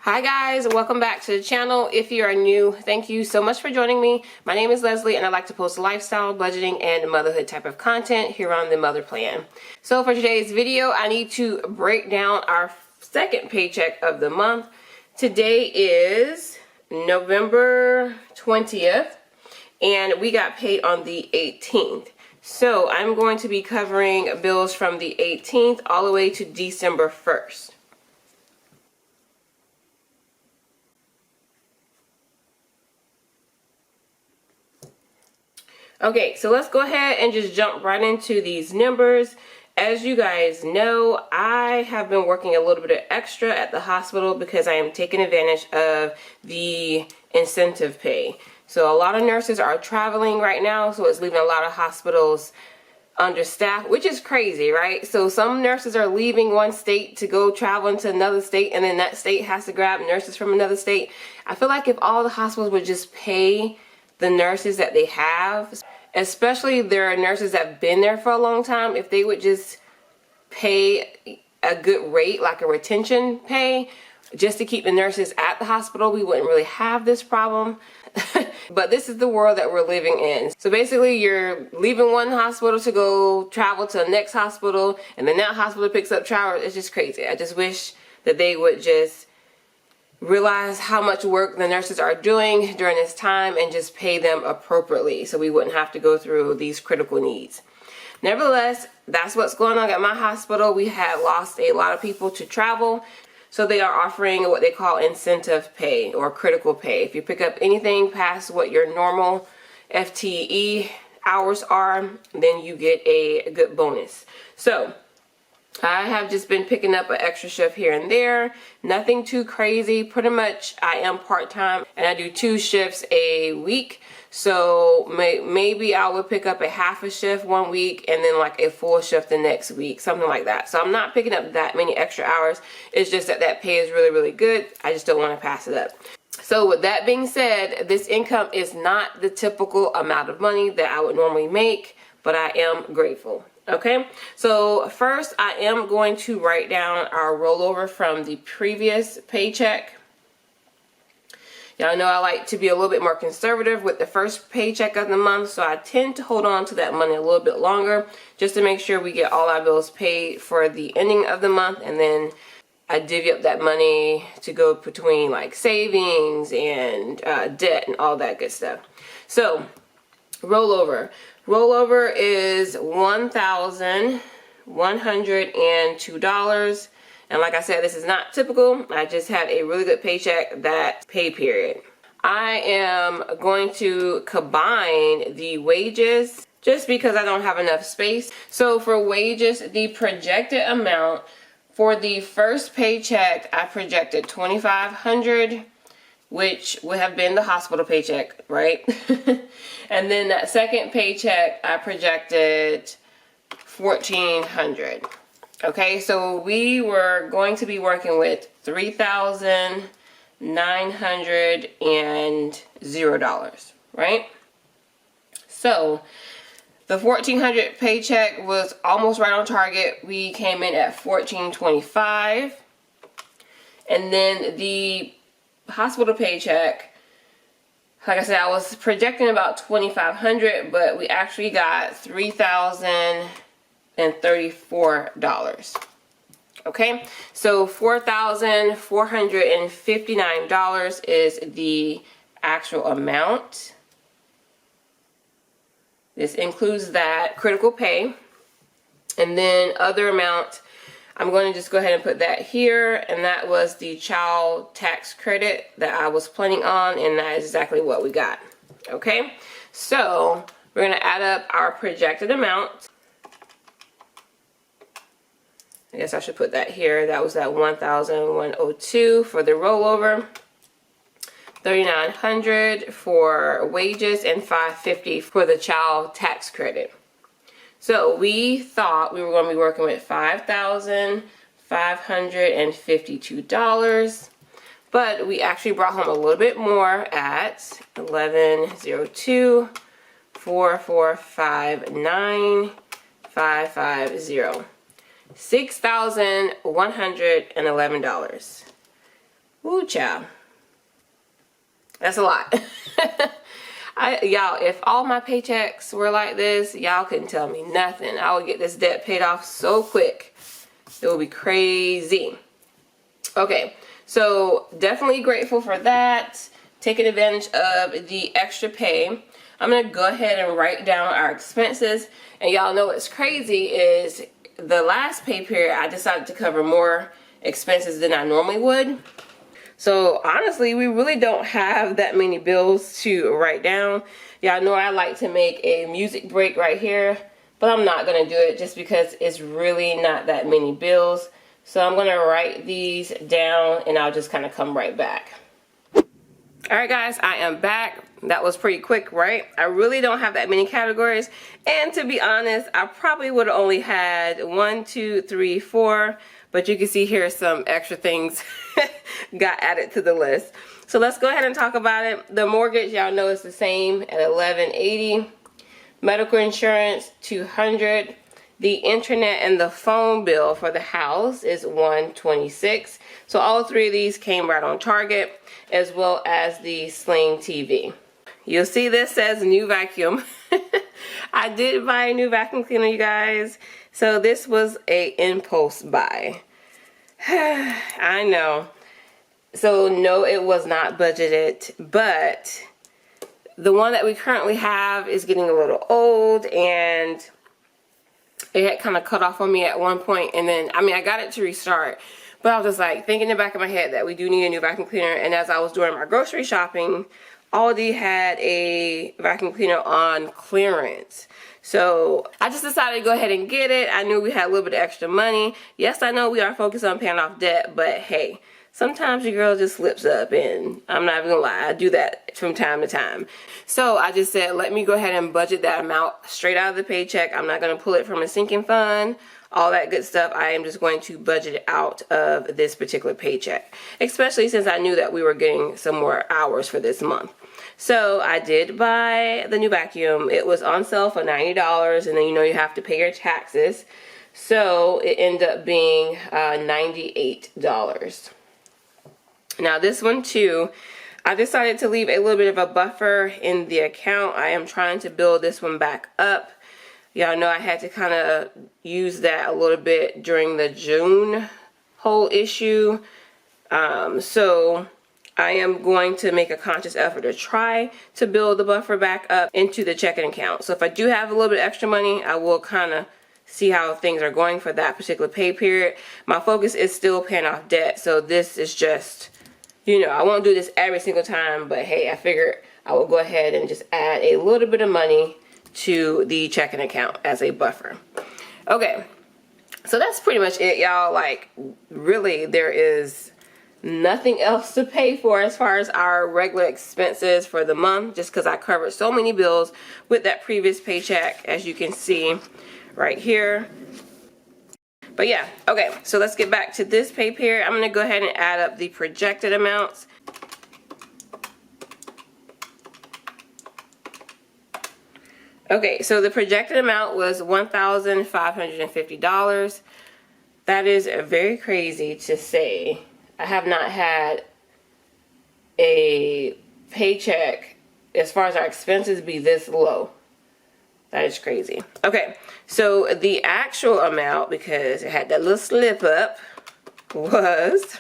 Hi guys, welcome back to the channel. If you are new, thank you so much for joining me. My name is Leslie and I like to post lifestyle, budgeting, and motherhood type of content here on the Mother Plan. So for today's video, I need to break down our second paycheck of the month. Today is November 20th and we got paid on the 18th. So I'm going to be covering bills from the 18th all the way to December 1st. Okay, so let's go ahead and just jump right into these numbers. As you guys know, I have been working a little bit of extra at the hospital because I am taking advantage of the incentive pay. So a lot of nurses are traveling right now, so it's leaving a lot of hospitals understaffed, which is crazy, right? So some nurses are leaving one state to go travel into another state, and then that state has to grab nurses from another state. I feel like if all the hospitals would just pay the nurses that they have, especially there are nurses that have been there for a long time, if they would just pay a good rate, like a retention pay, just to keep the nurses at the hospital, we wouldn't really have this problem. But this is the world that we're living in. So basically you're leaving one hospital to go travel to the next hospital, and then that hospital picks up travel. It's just crazy. I just wish that they would just realize how much work the nurses are doing during this time and just pay them appropriately so we wouldn't have to go through these critical needs. Nevertheless, that's what's going on at my hospital. We had lost a lot of people to travel, so they are offering what they call incentive pay or critical pay. If you pick up anything past what your normal FTE hours are, then you get a good bonus. So I have just been picking up an extra shift here and there. Nothing too crazy. Pretty much I am part-time and I do 2 shifts a week. So maybe I would pick up a half a shift one week and then like a full shift the next week, something like that. So I'm not picking up that many extra hours. It's just that that pay is really, really good. I just don't want to pass it up. So with that being said, this income is not the typical amount of money that I would normally make, but I am grateful. Okay, so first I am going to write down our rollover from the previous paycheck. Y'all know I like to be a little bit more conservative with the first paycheck of the month, so I tend to hold on to that money a little bit longer just to make sure we get all our bills paid for the ending of the month, and then I divvy up that money to go between like savings and debt and all that good stuff. So rollover. Rollover is $1,102. And like I said, this is not typical. I just had a really good paycheck that pay period. I am going to combine the wages just because I don't have enough space. So for wages, the projected amount for the first paycheck, I projected $2,500, which would have been the hospital paycheck, right? And then that second paycheck, I projected $1,400. Okay, so we were going to be working with $3,900, right? So the $1,400 paycheck was almost right on target. We came in at $1,425. And then the hospital paycheck, like I said, I was projecting about $2,500, but we actually got $3,034. Okay, so $4,459 is the actual amount. This includes that critical pay, and then other amount, I'm going to just go ahead and put that here, and that was the child tax credit that I was planning on, and that is exactly what we got. Okay, so we're going to add up our projected amount. I guess I should put that here. That was that $1,102 for the rollover, $3,900 for wages, and $550 for the child tax credit. So we thought we were going to be working with $5,552, but we actually brought home a little bit more at $11,02,445,9,550. $6,111. Ooh, child. That's a lot. Y'all, if all my paychecks were like this, y'all couldn't tell me nothing. I would get this debt paid off so quick. It would be crazy. Okay, so definitely grateful for that. Taking advantage of the extra pay. I'm going to go ahead and write down our expenses. And y'all know what's crazy is the last pay period, I decided to cover more expenses than I normally would. So honestly, we really don't have that many bills to write down. Y'all know I like to make a music break right here, but I'm not going to do it just because it's really not that many bills. So I'm going to write these down and I'll just kind of come right back. Alright guys, I am back. That was pretty quick, right? I really don't have that many categories. And to be honest, I probably would have only had 1, 2, 3, 4. But you can see here some extra things got added to the list. So let's go ahead and talk about it. The mortgage, y'all know, is the same at $11.80. Medical insurance, $200. The internet and the phone bill for the house is $126. So all three of these came right on target, as well as the Sling TV. You'll see this says new vacuum. I did buy a new vacuum cleaner, you guys. So this was a impulse buy. I know. So no, it was not budgeted, but the one that we currently have is getting a little old and it had kind of cut off on me at one point, and then I got it to restart, but I was just like thinking in the back of my head that we do need a new vacuum cleaner. And as I was doing my grocery shopping, Aldi had a vacuum cleaner on clearance. So I just decided to go ahead and get it. I knew we had a little bit of extra money. Yes, I know we are focused on paying off debt, but hey, sometimes your girl just slips up, and I'm not even gonna lie, I do that from time to time. So I just said, let me go ahead and budget that amount straight out of the paycheck. I'm not gonna pull it from a sinking fund, all that good stuff. I am just going to budget it out of this particular paycheck, especially since I knew that we were getting some more hours for this month. So I did buy the new vacuum. It was on sale for $90, and then you have to pay your taxes. So it ended up being $98. Now this one too, I decided to leave a little bit of a buffer in the account. I am trying to build this one back up. Y'all know I had to kind of use that a little bit during the June whole issue. So I am going to make a conscious effort to try to build the buffer back up into the checking account. So if I do have a little bit extra money, I will kind of see how things are going for that particular pay period. My focus is still paying off debt, so this is just, I won't do this every single time, but hey, I figured I will go ahead and just add a little bit of money to the checking account as a buffer. Okay, so that's pretty much it, y'all. Like, really, there is nothing else to pay for as far as our regular expenses for the month, just because I covered so many bills with that previous paycheck, as you can see right here. But yeah, okay, so let's get back to this pay period. I'm going to go ahead and add up the projected amounts. Okay, so the projected amount was $1,550. That is very crazy to say. I have not had a paycheck as far as our expenses be this low. That is crazy. Okay, so the actual amount, because it had that little slip up, was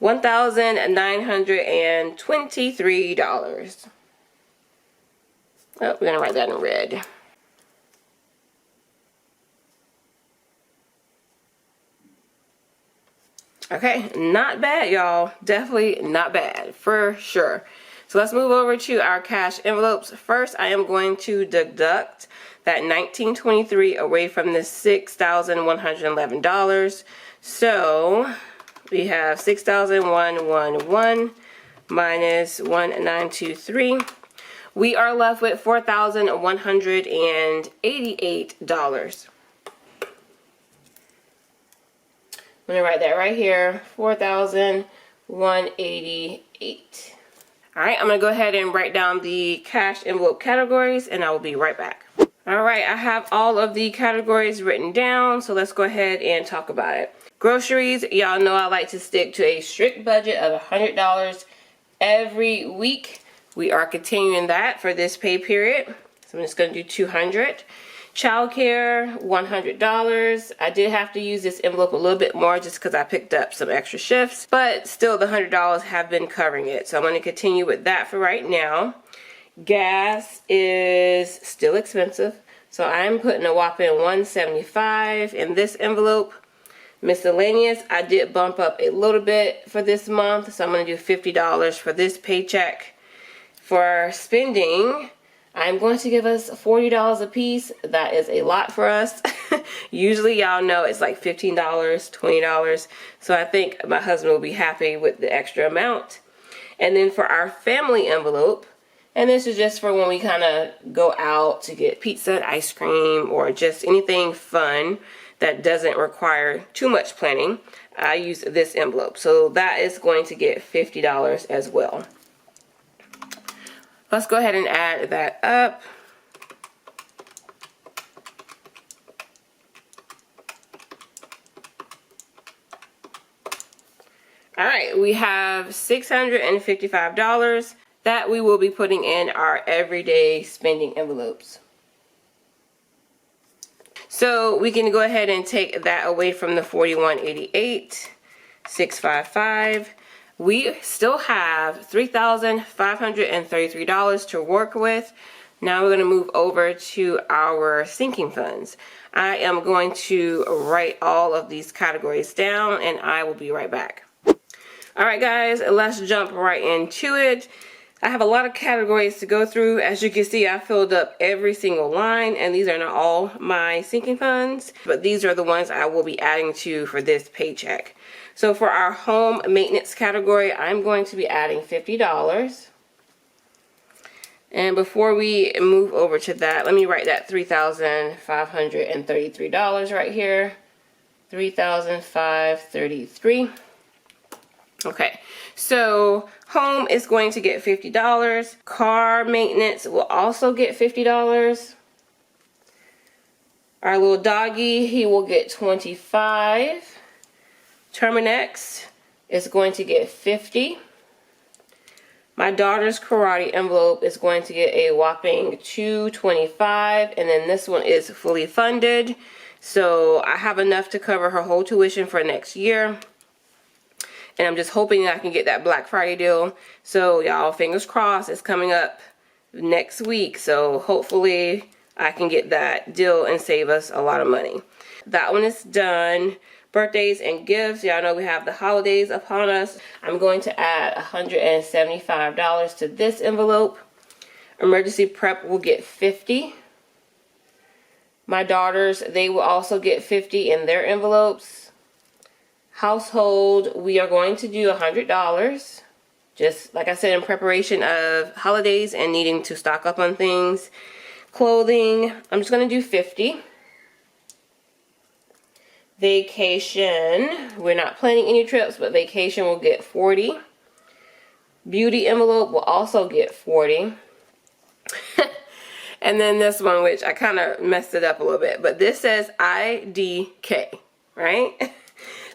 $1,923. Oh, we're gonna write that in red. Okay, not bad, y'all. Definitely not bad, for sure. So let's move over to our cash envelopes. First, I am going to deduct that $1,923 away from the $6,111. So we have $6,111 minus $1,923. We are left with $4,188. I'm going to write that right here, $4,188. All right, I'm going to go ahead and write down the cash envelope categories, and I will be right back. All right, I have all of the categories written down, so let's go ahead and talk about it. Groceries, y'all know I like to stick to a strict budget of $100 every week. We are continuing that for this pay period, so I'm just going to do $200. Childcare, $100. I did have to use this envelope a little bit more just because I picked up some extra shifts, but still the $100 have been covering it, so I'm going to continue with that for right now. Gas is still expensive, so I'm putting a whopping $175 in this envelope. Miscellaneous, I did bump up a little bit for this month, so I'm going to do $50 for this paycheck. For spending, I'm going to give us $40 a piece. That is a lot for us. Usually y'all know it's like $15, $20, so I think my husband will be happy with the extra amount. And then for our family envelope, and this is just for when we kind of go out to get pizza and ice cream or just anything fun that doesn't require too much planning, I use this envelope. So that is going to get $50 as well. Let's go ahead and add that up. All right, we have $655 that we will be putting in our everyday spending envelopes. So we can go ahead and take that away from the $41.88, $655. We still have $3,533 to work with. Now we're going to move over to our sinking funds. I am going to write all of these categories down and I will be right back. All right, guys, let's jump right into it. I have a lot of categories to go through. As you can see, I filled up every single line, and these are not all my sinking funds, but these are the ones I will be adding to for this paycheck. So for our home maintenance category, I'm going to be adding $50. And before we move over to that, let me write that $3,533 right here. $3,533. Okay, so home is going to get $50. Car maintenance will also get $50. Our little doggy, he will get $25. Terminex is going to get $50. My daughter's karate envelope is going to get a whopping $225, and then this one is fully funded, so I have enough to cover her whole tuition for next year. And I'm just hoping that I can get that Black Friday deal. So y'all, fingers crossed, it's coming up next week. So hopefully I can get that deal and save us a lot of money. That one is done. Birthdays and gifts. Y'all know we have the holidays upon us. I'm going to add $175 to this envelope. Emergency prep will get $50. My daughters, they will also get $50 in their envelopes. Household, we are going to do $100, just like I said, in preparation of holidays and needing to stock up on things. Clothing, I'm just going to do $50. Vacation, we're not planning any trips, but vacation will get $40. Beauty envelope will also get $40. And then this one, which I kind of messed it up a little bit, but this says IDK, right?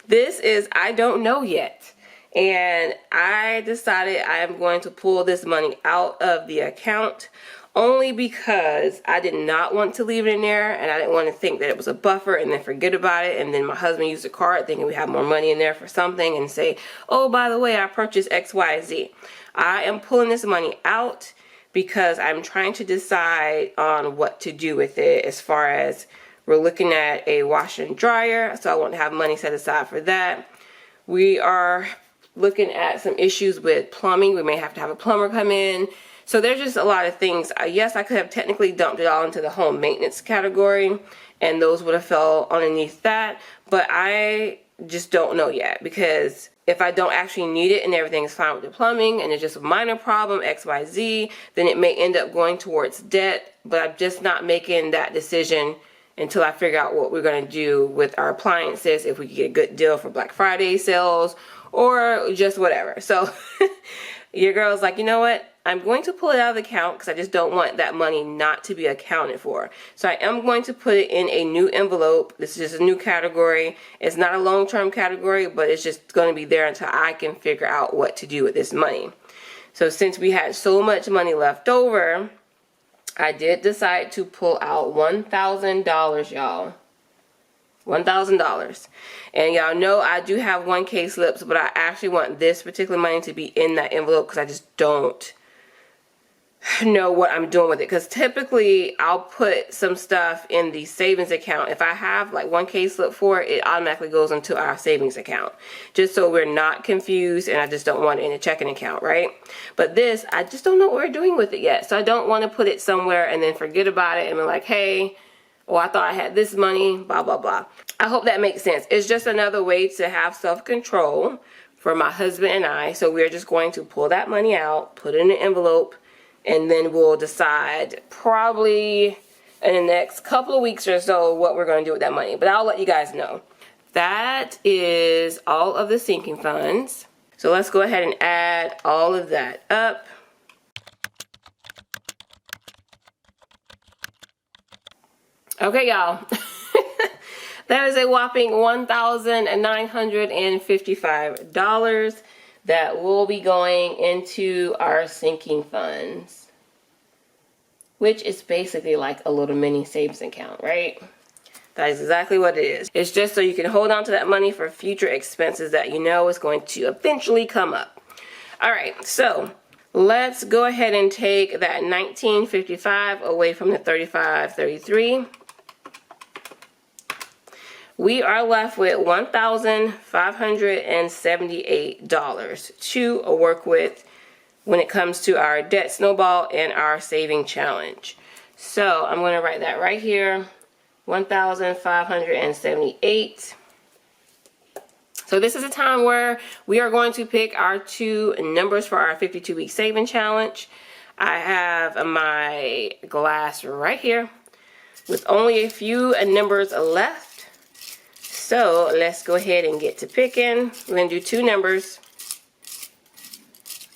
This is I don't know yet, and I decided I am going to pull this money out of the account only because I did not want to leave it in there, and I didn't want to think that it was a buffer and then forget about it, and then my husband used a card thinking we have more money in there for something and say, oh, by the way, I purchased XYZ. I am pulling this money out because I'm trying to decide on what to do with it. As far as we're looking at a washer and dryer, so I won't have money set aside for that. We are looking at some issues with plumbing. We may have to have a plumber come in. So there's just a lot of things. Yes, I could have technically dumped it all into the home maintenance category, and those would have fell underneath that, but I just don't know yet, because if I don't actually need it and everything is fine with the plumbing and it's just a minor problem, XYZ, then it may end up going towards debt, but I'm just not making that decision until I figure out what we're going to do with our appliances, if we can get a good deal for Black Friday sales or just whatever. So your girl's like, you know what? I'm going to pull it out of the account because I just don't want that money not to be accounted for. So I am going to put it in a new envelope. This is just a new category. It's not a long-term category, but it's just going to be there until I can figure out what to do with this money. So since we had so much money left over, I did decide to pull out $1,000, y'all. $1,000. And y'all know I do have 1K slips, but I actually want this particular money to be in that envelope because I just don't know what I'm doing with it. Because typically I'll put some stuff in the savings account. If I have like 1K slip for it, it automatically goes into our savings account. Just so we're not confused, and I just don't want it in a checking account, right? But this, I just don't know what we're doing with it yet. So I don't want to put it somewhere and then forget about it and be like, hey, oh, I thought I had this money, blah, blah, blah. I hope that makes sense. It's just another way to have self-control for my husband and I. So we're just going to pull that money out, put it in an envelope, and then we'll decide probably in the next couple of weeks or so what we're going to do with that money. But I'll let you guys know. That is all of the sinking funds. So let's go ahead and add all of that up. Okay, y'all. That is a whopping $1,955 that will be going into our sinking funds, which is basically like a little mini savings account, right? That is exactly what it is. It's just so you can hold on to that money for future expenses that you know is going to eventually come up. All right, so let's go ahead and take that $1,955 away from the $3,533. We are left with $1,578 to work with when it comes to our debt snowball and our saving challenge. So I'm going to write that right here, 1,578. So this is a time where we are going to pick our two numbers for our 52-week saving challenge. I have my glass right here with only a few numbers left. So let's go ahead and get to picking. We're going to do two numbers.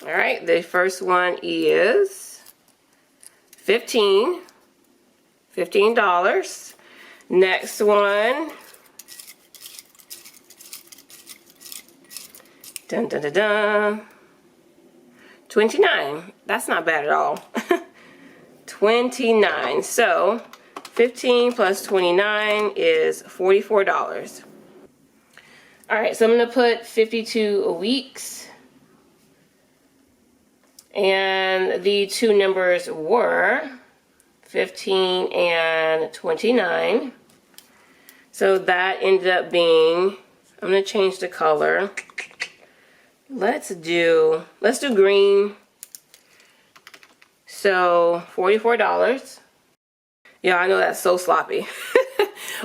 All right, the first one is $15. Next one, dun dun dun dun, 29. That's not bad at all. 29. So 15 plus 29 is $44. All right, so I'm going to put 52 weeks. And the two numbers were 15 and 29. So that ended up being, I'm going to change the color. Let's do green. So $44. Yeah, I know that's so sloppy.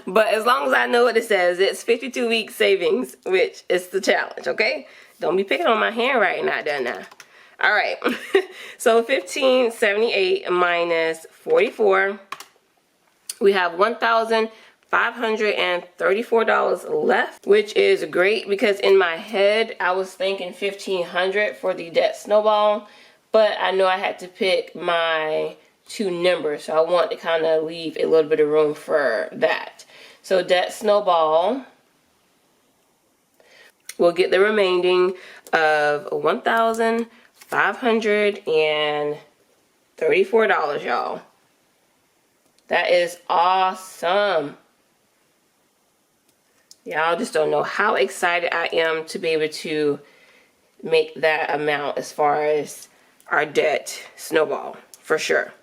But as long as I know what it says, it's 52 week savings, which is the challenge, okay? Don't be picking on my handwriting out there now. All right. So 1578 minus 44. We have $1,534 left, which is great because in my head, I was thinking $1,500 for the debt snowball, but I know I had to pick my two numbers, so I want to kind of leave a little bit of room for that. So debt snowball will get the remaining of $1,534, y'all. That is awesome. Y'all just don't know how excited I am to be able to make that amount as far as our debt snowball, for sure.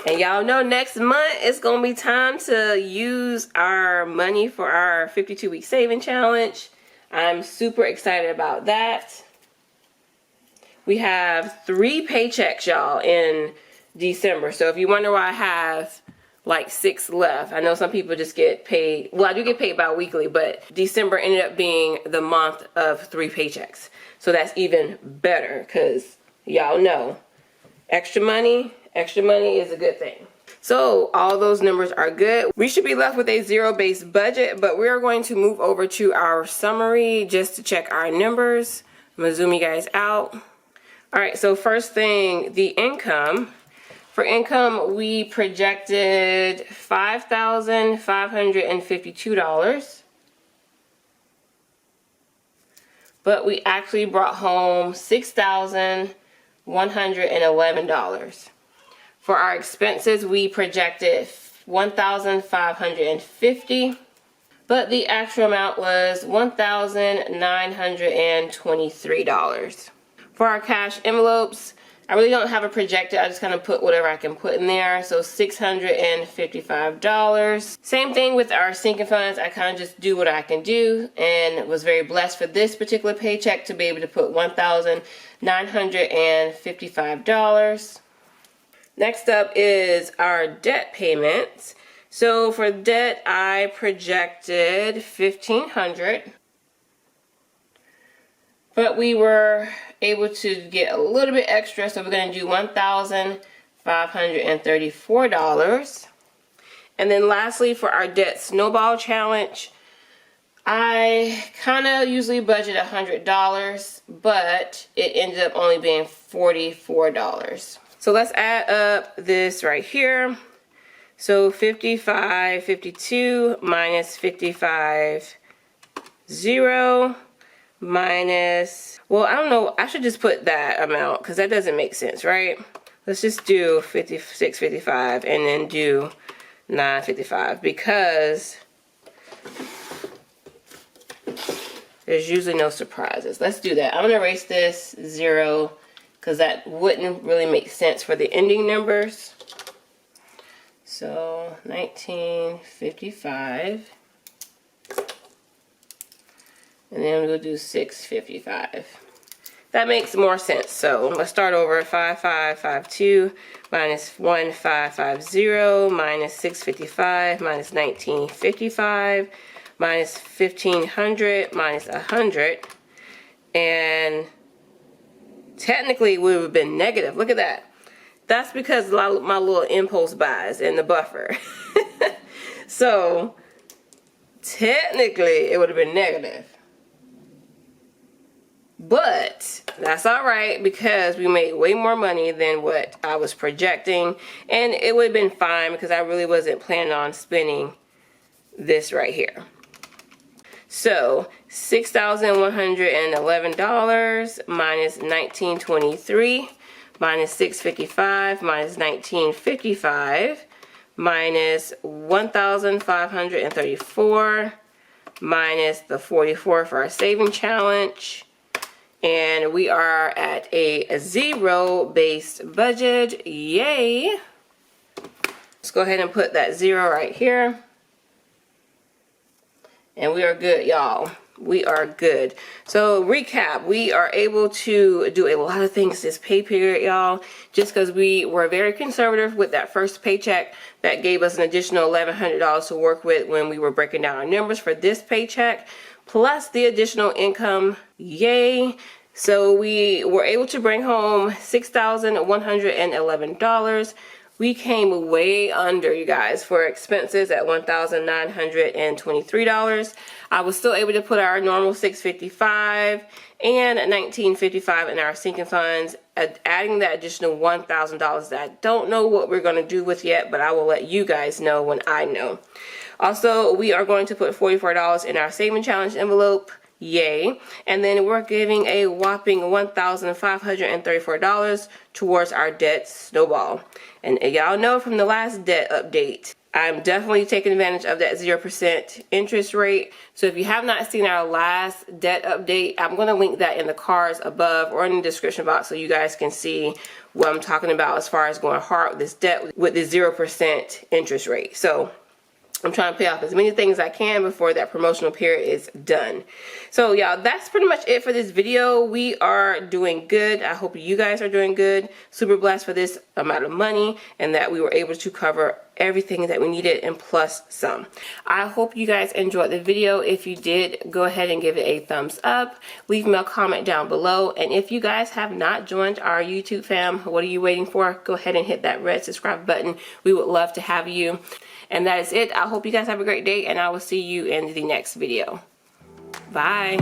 And y'all know next month it's going to be time to use our money for our 52-week saving challenge. I'm super excited about that. We have 3 paychecks, y'all, in December. So if you wonder why I have like 6 left, I know some people just get paid. Well, I do get paid bi-weekly, but December ended up being the month of 3 paychecks. So that's even better because y'all know extra money is a good thing. So all those numbers are good. We should be left with a zero-based budget, but we are going to move over to our summary just to check our numbers. I'm gonna zoom you guys out. All right, so first thing, the income. For income, we projected $5,552, but we actually brought home $6,111. For our expenses, we projected $1,550, but the actual amount was $1,923. For our cash envelopes, I really don't have a projected, I just kind of put whatever I can put in there. So $655. Same thing with our sinking funds. I kind of just do what I can do, and was very blessed for this particular paycheck to be able to put $1,955. Next up is our debt payments. So for debt, I projected $1,500. But we were able to get a little bit extra, so we're going to do $1,534. And then lastly, for our debt snowball challenge, I kind of usually budget $100, but it ended up only being $44. So let's add up this right here. So 55.52 minus 55.0 minus, well, I don't know, I should just put that amount because that doesn't make sense, right? Let's just do 56.55 and then do 9.55 because there's usually no surprises. Let's do that. I'm going to erase this 0 because that wouldn't really make sense for the ending numbers. So 19.55. And then we'll do 6.55. That makes more sense. So let's start over. 5552 minus 1550 minus 655 minus 1955 minus 1500 minus 100. And technically it would have been negative. Look at that. That's because of my little impulse buys in the buffer. So technically it would have been negative. But that's all right because we made way more money than what I was projecting, and it would have been fine because I really wasn't planning on spending this right here. So $6,111 minus 1923 minus 655 minus 1955 minus 1,534 minus the 44 for our saving challenge. And we are at a zero-based budget. Yay! Let's go ahead and put that 0 right here. And we are good, y'all. We are good. So recap, we are able to do a lot of things this pay period, y'all, just because we were very conservative with that first paycheck. That gave us an additional $1,100 to work with when we were breaking down our numbers for this paycheck, plus the additional income. Yay! So we were able to bring home $6,111. We came way under, you guys, for expenses at $1,923. I was still able to put our normal $655 and $1955 in our sinking funds, adding that additional $1,000 that I don't know what we're going to do with yet, but I will let you guys know when I know. Also, we are going to put $44 in our saving challenge envelope. Yay. And then we're giving a whopping $1,534 towards our debt snowball. And y'all know from the last debt update, I'm definitely taking advantage of that 0% interest rate. So if you have not seen our last debt update, I'm going to link that in the cards above or in the description box so you guys can see what I'm talking about as far as going hard with this debt with the 0% interest rate. So I'm trying to pay off as many things as I can before that promotional period is done. So y'all, that's pretty much it for this video. We are doing good. I hope you guys are doing good. Super blessed for this amount of money and that we were able to cover everything that we needed and plus some. I hope you guys enjoyed the video. If you did, go ahead and give it a thumbs up. Leave me a comment down below. And if you guys have not joined our YouTube fam, what are you waiting for? Go ahead and hit that red subscribe button. We would love to have you. And that is it. I hope you guys have a great day, and I will see you in the next video. Bye.